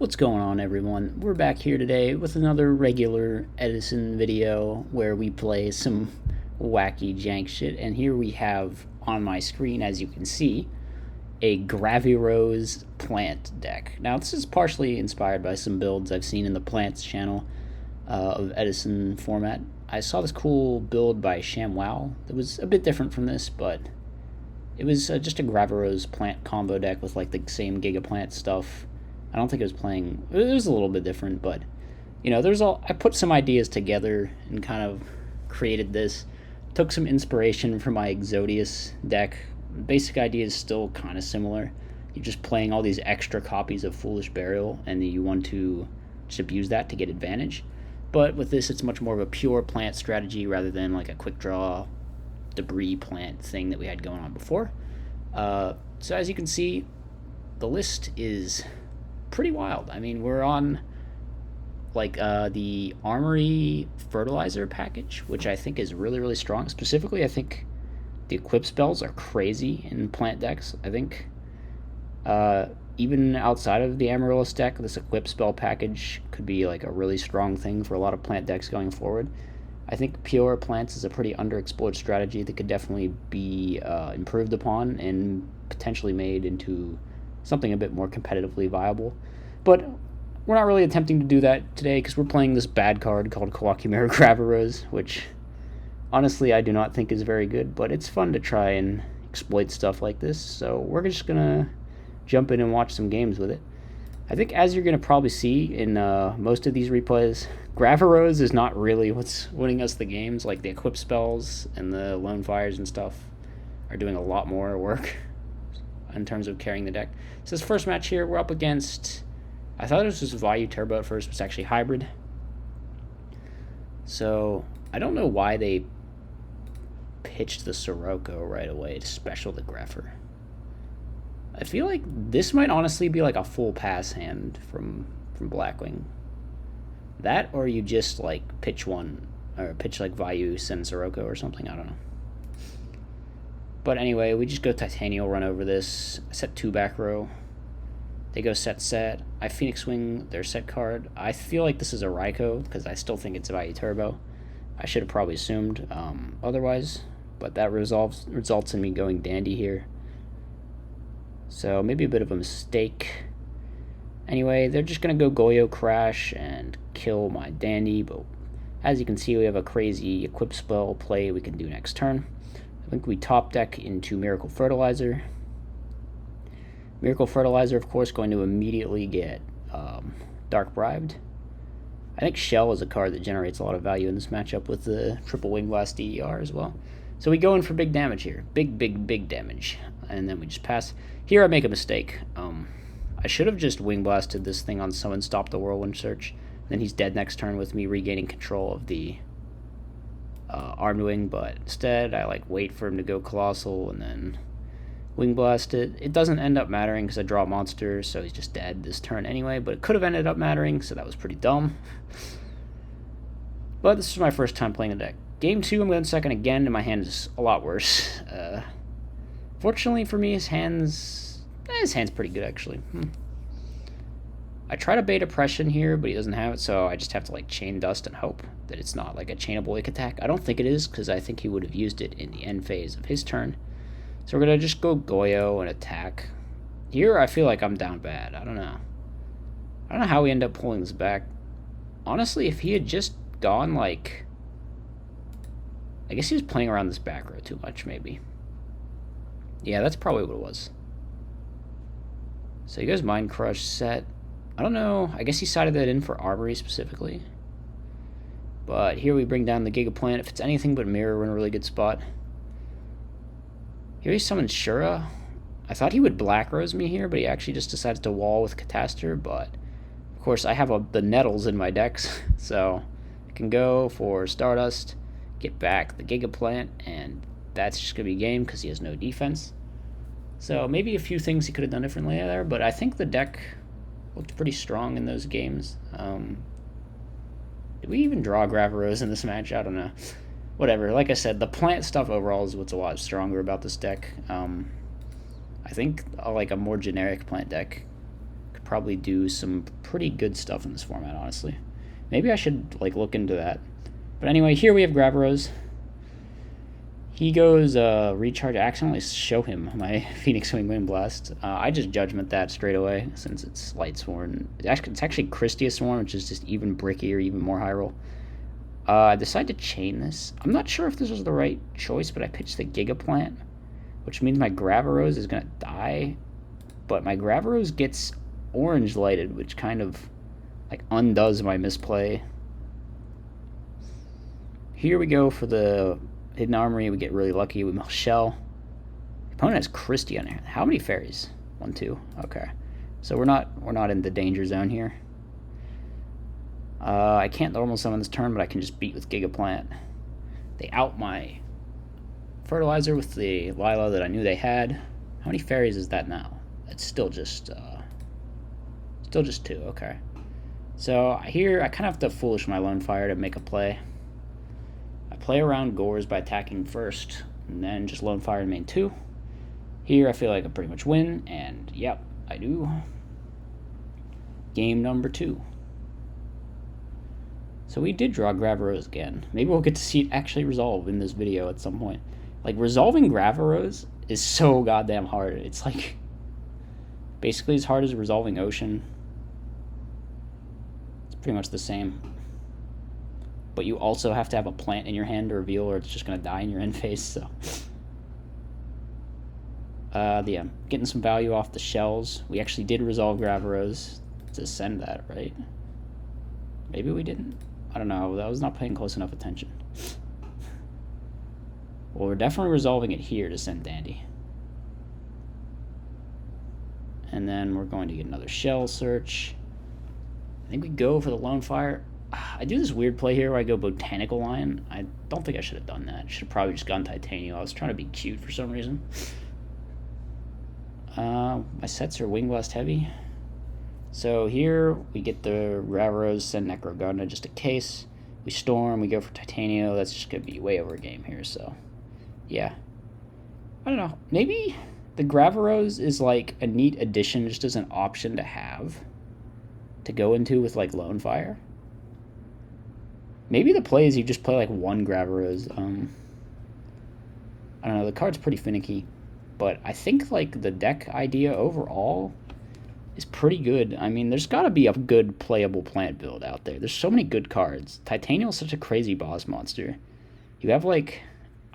What's going on, everyone? We're back here today with another regular Edison video where we play some wacky jank shit. And here we have on my screen, as you can see, a Gravirose plant deck. Now, this is partially inspired by some builds I've seen in the plants channel of Edison format. I saw this cool build by ShamWow that was a bit different from this, but it was just a Gravirose plant combo deck with like the same Gigaplant stuff. I don't think it was playing. It was a little bit different, but I put some ideas together and kind of created this. Took some inspiration from my Exodius deck. Basic idea is still kind of similar. You're just playing all these extra copies of Foolish Burial, and you want to just abuse that to get advantage. But with this, it's much more of a pure plant strategy rather than like a quick draw debris plant thing that we had going on before. So as you can see, the list is pretty wild. I mean, we're on like the Armory Fertilizer package, which I think is really, really strong. Specifically, I think the equip spells are crazy in plant decks. I think even outside of the Amaryllis deck, this equip spell package could be like a really strong thing for a lot of plant decks going forward. I think pure plants is a pretty underexplored strategy that could definitely be improved upon and potentially made into something a bit more competitively viable. But we're not really attempting to do that today because we're playing this bad card called Kawakimera Gravirose, which honestly I do not think is very good, but it's fun to try and exploit stuff like this, so we're just gonna jump in and watch some games with it. I think, as you're gonna probably see in most of these replays, Gravirose is not really what's winning us the games. Like the equip spells and the lone fires and stuff are doing a lot more work in terms of carrying the deck. So this first match here, we're up against, I thought it was just Vayu Turbo at first, but it's actually Hybrid. So I don't know why they pitched the Sirocco right away to special the Greffer. I feel like this might honestly be like a full pass hand from Blackwing. That, or you just like pitch one, or pitch like Vayu, send Sirocco or something, I don't know. But anyway, we just go Titanial, run over this. I set 2 back row. They go set. I Phoenix Wing their set card. I feel like this is a Raikou because I still think it's a Vayu Turbo. I should have probably assumed otherwise, but that results in me going Dandy here. So maybe a bit of a mistake. Anyway, they're just going to go Goyo Crash and kill my Dandy, but as you can see, we have a crazy equip spell play we can do next turn. I think we top deck into Miracle Fertilizer. Miracle Fertilizer, of course, going to immediately get Dark Bribed. I think Shell is a card that generates a lot of value in this matchup with the triple Wing Blast DER as well. So we go in for big damage here. Big damage. And then we just pass. Here I make a mistake. I should have just Wing Blasted this thing on Summon Stop the Whirlwind Search. Then he's dead next turn with me regaining control of the Armed Wing, but instead I like wait for him to go Colossal and then Wing Blast it. It doesn't end up mattering because I draw a monster, so he's just dead this turn anyway, but it could have ended up mattering, so that was pretty dumb. But this is my first time playing the deck. Game 2, I'm going second again, and my hand is a lot worse. Fortunately for me, his hand's pretty good, actually. I try to bait Oppression here, but he doesn't have it, so I just have to like Chain Dust and hope that it's not like a chainable Ick attack. I don't think it is, because I think he would have used it in the end phase of his turn. So we're going to just go Goyo and attack. Here, I feel like I'm down bad. I don't know how we end up pulling this back. Honestly, if he had just gone like... I guess he was playing around this back row too much, maybe. Yeah, that's probably what it was. So he goes Mind Crush set. I don't know. I guess he sided that in for Armory specifically. But here we bring down the Gigaplant. If it's anything but Mirror, we're in a really good spot. Here he summons Shura. I thought he would Black Rose me here, but he actually just decided to wall with Catastor. But, of course, I have the Nettles in my decks, so I can go for Stardust, get back the Gigaplant, and that's just going to be game because he has no defense. So maybe a few things he could have done differently there, but I think the deck looked pretty strong in those games. Did we even draw Gravirose in this match? I don't know. Whatever. Like I said, the plant stuff overall is what's a lot stronger about this deck. I think like a more generic plant deck could probably do some pretty good stuff in this format, honestly. Maybe I should like look into that. But anyway, here we have Gravirose. He goes recharge. I accidentally show him my Phoenix Wing Wind Blast. I just judgment that straight away since it's Light Sworn. It's actually Christia Sworn, which is just even brickier, even more high roll. I decided to chain this. I'm not sure if this was the right choice, but I pitched the Gigaplant, which means my Gravirose is going to die. But my Gravirose gets orange lighted, which kind of like undoes my misplay. Here we go for the Hidden Armory. We get really lucky. We mill Shell. The opponent has Christie on here. How many fairies? 1, 2. Okay, so we're not in the danger zone here. I can't normal summon this turn, but I can just beat with Gigaplant. They out my Fertilizer with the Lila that I knew they had. How many fairies is that now? It's still just 2. Okay. So here I kind of have to foolish my Lone Fire to make a play. I play around Gores by attacking first, and then just Lone Fire in main 2. Here I feel like I pretty much win, and yep, I do. Game number 2. So we did draw Gravirose again. Maybe we'll get to see it actually resolve in this video at some point. Like, resolving Gravirose is so goddamn hard. It's like basically as hard as resolving Ocean. It's pretty much the same. But you also have to have a plant in your hand to reveal, or it's just going to die in your end phase, so. Yeah, getting some value off the shells. We actually did resolve Gravirose to send that, right? Maybe we didn't. I don't know. I was not paying close enough attention. Well, we're definitely resolving it here to send Dandy. And then we're going to get another shell search. I think we go for the Lone Fire. I do this weird play here where I go Botanical Lion. I don't think I should have done that. I should have probably just gone Titanium. I was trying to be cute for some reason. My sets are Wing Blast heavy. So here we get the Gravirose, send Necrogunda just in case. We Storm, we go for Titania. That's just going to be way over game here, so yeah. I don't know. Maybe the Gravirose is like a neat addition just as an option to have to go into with like Lone Fire. Maybe the play is you just play like one Gravirose. I don't know. The card's pretty finicky, but I think like the deck idea overall is pretty good. I mean, there's got to be a good playable plant build out there. There's so many good cards. Titanium is such a crazy boss monster. You have like,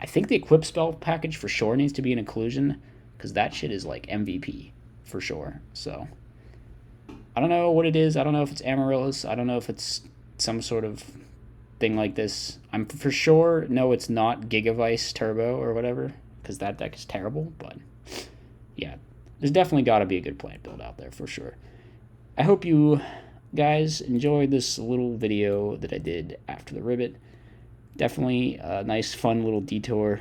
I think the equip spell package for sure needs to be an inclusion, because that shit is like MVP for sure. So I don't know what it is. I don't know if it's Amaryllis. I don't know if it's some sort of thing like this. I'm for sure no, it's not Gigavice Turbo or whatever, because that deck is terrible. But yeah, there's definitely got to be a good plant build out there for sure. I hope you guys enjoyed this little video that I did after the Ribbit. Definitely a nice, fun little detour.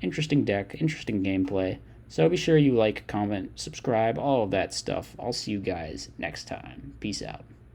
Interesting deck, interesting gameplay. So be sure you like, comment, subscribe, all of that stuff. I'll see you guys next time. Peace out.